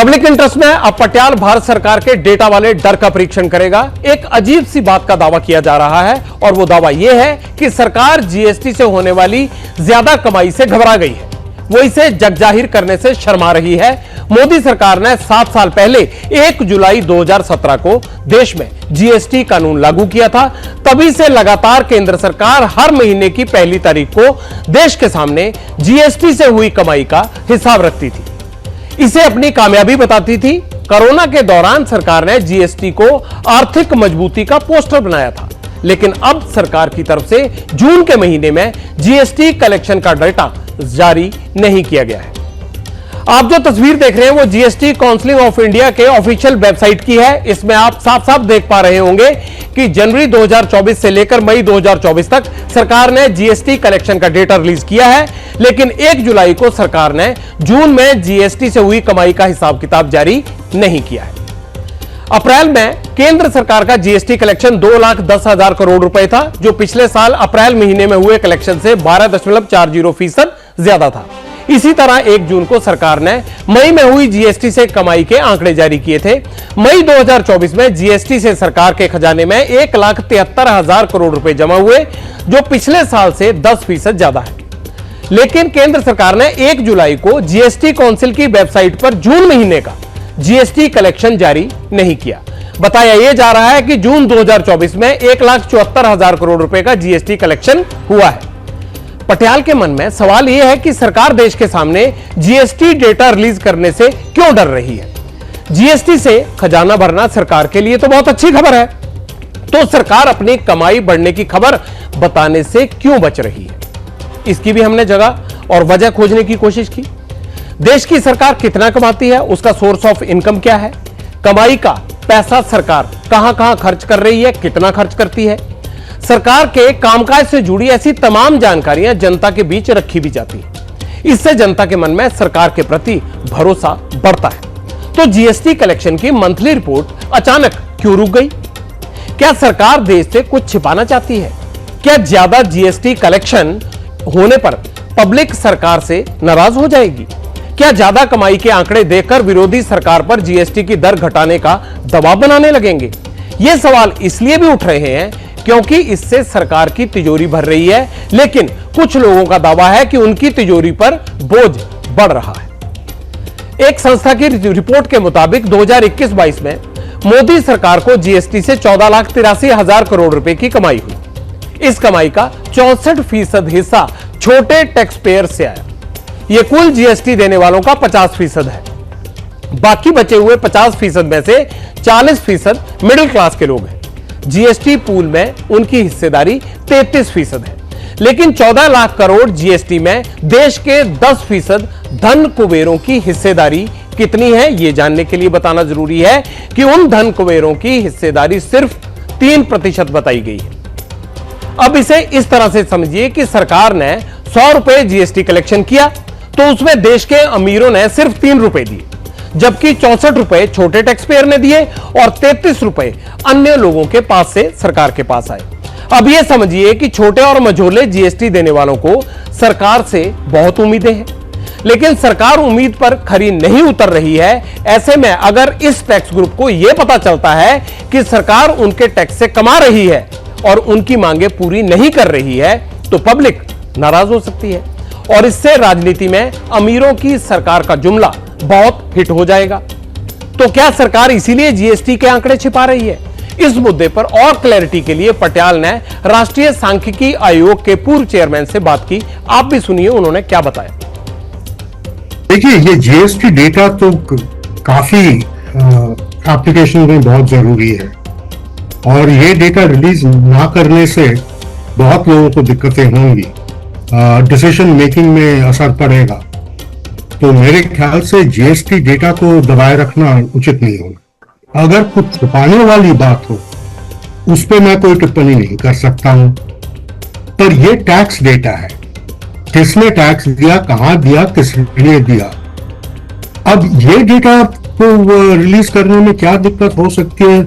Public interest में अब पटियाल भारत सरकार के डेटा वाले डर का परीक्षण करेगा। एक अजीब सी बात का दावा किया जा रहा है और वो दावा यह है कि सरकार जीएसटी से होने वाली ज्यादा कमाई से घबरा गई है, वो इसे जगजाहिर करने से शर्मा रही है। मोदी सरकार ने 7 साल पहले 1 जुलाई 2017 को देश में जीएसटी कानून लागू किया था। तभी से लगातार केंद्र सरकार हर महीने की पहली तारीख को देश के सामने जीएसटी से हुई कमाई का हिसाब रखती थी, इसे अपनी कामयाबी बताती थी। कोरोना के दौरान सरकार ने जीएसटी को आर्थिक मजबूती का पोस्टर बनाया था, लेकिन अब सरकार की तरफ से जून के महीने में जीएसटी कलेक्शन का डेटा जारी नहीं किया गया है। आप जो तस्वीर देख रहे हैं वो जीएसटी काउंसिल ऑफ इंडिया के ऑफिशियल वेबसाइट की है। इसमें आप साफ साफ देख पा रहे होंगे कि जनवरी 2024 से लेकर मई 2024 तक सरकार ने जीएसटी कलेक्शन का डेटा रिलीज किया है, लेकिन 1 जुलाई को सरकार ने जून में जीएसटी से हुई कमाई का हिसाब किताब जारी नहीं किया है। अप्रैल में केंद्र सरकार का जीएसटी कलेक्शन 2,10,000 करोड़ रुपए था, जो पिछले साल अप्रैल महीने में हुए कलेक्शन से 12.40% ज्यादा था। इसी तरह 1 जून को सरकार ने मई में हुई जीएसटी से कमाई के आंकड़े जारी किए थे। मई 2024 में जीएसटी से सरकार के खजाने में 1,73,000 करोड़ रुपए जमा हुए, जो पिछले साल से 10% ज्यादा है। लेकिन केंद्र सरकार ने 1 जुलाई को जीएसटी काउंसिल की वेबसाइट पर जून महीने का जीएसटी कलेक्शन जारी नहीं किया। बताया यह जा रहा है कि जून 2024 में 1,74,000 करोड़ रुपए का जीएसटी कलेक्शन हुआ है। पटियाल के मन में सवाल यह है कि सरकार देश के सामने जीएसटी डेटा रिलीज करने से क्यों डर रही है। जीएसटी से खजाना भरना सरकार के लिए तो बहुत अच्छी खबर है, तो सरकार अपनी कमाई बढ़ने की खबर बताने से क्यों बच रही है। इसकी भी हमने जगह और वजह खोजने की कोशिश की। देश की सरकार कितना कमाती है, उसका सोर्स ऑफ इनकम क्या है, कमाई का पैसा सरकार कहां कहां खर्च कर रही है, कितना खर्च करती है, सरकार के कामकाज से जुड़ी ऐसी तमाम जानकारियां जनता के बीच रखी भी जाती है। इससे जनता के मन में सरकार के प्रति भरोसा बढ़ता है। तो जीएसटी कलेक्शन की मंथली रिपोर्ट अचानक क्यों रुक गई? क्या सरकार देश से कुछ छिपाना चाहती है? क्या ज्यादा जीएसटी कलेक्शन होने पर पब्लिक सरकार से नाराज हो जाएगी? क्या ज्यादा कमाई के आंकड़े देखकर विरोधी सरकार पर जीएसटी की दर घटाने का दबाव बनाने लगेंगे? ये सवाल इसलिए भी उठ रहे हैं क्योंकि इससे सरकार की तिजोरी भर रही है, लेकिन कुछ लोगों का दावा है कि उनकी तिजोरी पर बोझ बढ़ रहा है। एक संस्था की रिपोर्ट के मुताबिक 2021-22 में मोदी सरकार को जीएसटी से 14,83,000 करोड़ रुपए की कमाई हुई। इस कमाई का 64% हिस्सा छोटे टैक्स पेयर से आया। यह कुल जीएसटी देने वालों का 50% है। बाकी बचे हुए 50% में से 40% मिडिल क्लास के लोग हैं। जीएसटी पूल में उनकी हिस्सेदारी 33% है, लेकिन 14 लाख करोड़ जीएसटी में देश के 10% धन कुबेरों की हिस्सेदारी कितनी है, यह जानने के लिए बताना जरूरी है कि उन धन कुबेरों की हिस्सेदारी सिर्फ 3% बताई गई है। अब इसे इस तरह से समझिए कि सरकार ने 100 रुपए जीएसटी कलेक्शन किया तो उसमें देश के अमीरों ने सिर्फ 3 रुपए दिए, जबकि 64 रुपए छोटे टैक्स पेयर ने दिए और 33 रुपए अन्य लोगों के पास से सरकार के पास आए। अब यह समझिए कि छोटे और मझोले जीएसटी देने वालों को सरकार से बहुत उम्मीदें हैं, लेकिन सरकार उम्मीद पर खरी नहीं उतर रही है। ऐसे में अगर इस टैक्स ग्रुप को यह पता चलता है कि सरकार उनके टैक्स से कमा रही है और उनकी मांगे पूरी नहीं कर रही है, तो पब्लिक नाराज हो सकती है और इससे राजनीति में अमीरों की सरकार का जुमला बहुत हिट हो जाएगा। तो क्या सरकार इसीलिए जीएसटी के आंकड़े छिपा रही है? इस मुद्दे पर और क्लैरिटी के लिए पटियाल ने राष्ट्रीय सांख्यिकी आयोग के पूर्व चेयरमैन से बात की। आप भी सुनिए उन्होंने क्या बताया। देखिए, ये जीएसटी डेटा तो काफी एप्लीकेशन में बहुत जरूरी है और ये डेटा रिलीज ना करने से बहुत लोगों को दिक्कतें होंगी, डिसीजन मेकिंग में असर पड़ेगा। तो मेरे ख्याल से जीएसटी डेटा को दबाए रखना उचित नहीं होगा। अगर कुछ छुपाने वाली बात हो उस पर मैं कोई टिप्पणी नहीं कर सकता हूं, पर यह टैक्स डेटा है, किसने टैक्स दिया, कहां दिया, किस लिए दिया। अब ये डेटा को रिलीज करने में क्या दिक्कत हो सकती है